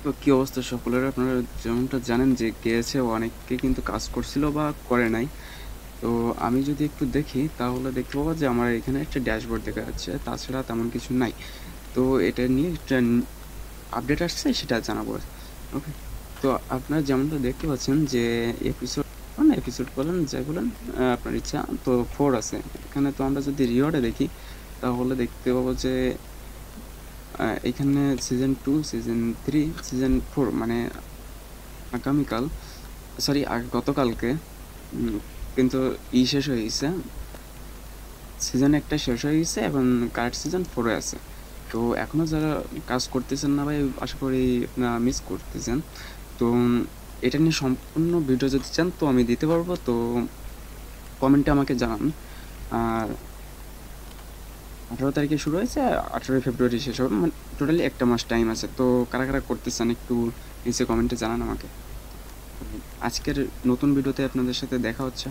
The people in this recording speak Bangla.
তো কি অবস্থা সকলের? আপনারা যেমনটা জানেন যে গেছে অনেকে কিন্তু কাজ করছিল বা করে নাই। তো আমি যদি একটু দেখি তাহলে দেখতে পাবো যে আমার এখানে একটা ড্যাশবোর্ড দেখা যাচ্ছে, তাছাড়া তেমন কিছু নাই। তো এটা নিয়ে একটা আপডেট আসছে, সেটা জানাবো। ওকে, তো আপনারা যেমনটা দেখতে পাচ্ছেন যে এপিসোড এপিসোড বলেন যাই বলেন, আপনার ইচ্ছা, তো 4 আছে এখানে। তো আমরা যদি রিওয়ার্ডে দেখি তাহলে দেখতে পাবো যে এখানে সিজন 2, সিজন 3, সিজন 4 মানে আগামীকাল, সরি গতকালকে কিন্তু শেষ হয়ে গেছে। সিজন 1টা শেষ হয়ে গেছে এবং কারেন্ট সিজন 4-এ আছে। তো এখনো যারা কাজ করতেছেন না ভাই, আশা করি আপনারা মিস করতেছেন। তো এটা নিয়ে সম্পূর্ণ ভিডিও যদি চান তো আমি দিতে পারবো, তো কমেন্টে আমাকে জানান। আর 18 তারিখে শুরু হয়েছে, 18 ফেব্রুয়ারি শেষ হবে, মানে টোটালি একটা মাস টাইম আছে। তো কারা কারা করতেছেন একটু নিচে কমেন্টে জানান আমাকে। আজকের নতুন ভিডিওতে আপনাদের সাথে দেখা হচ্ছে।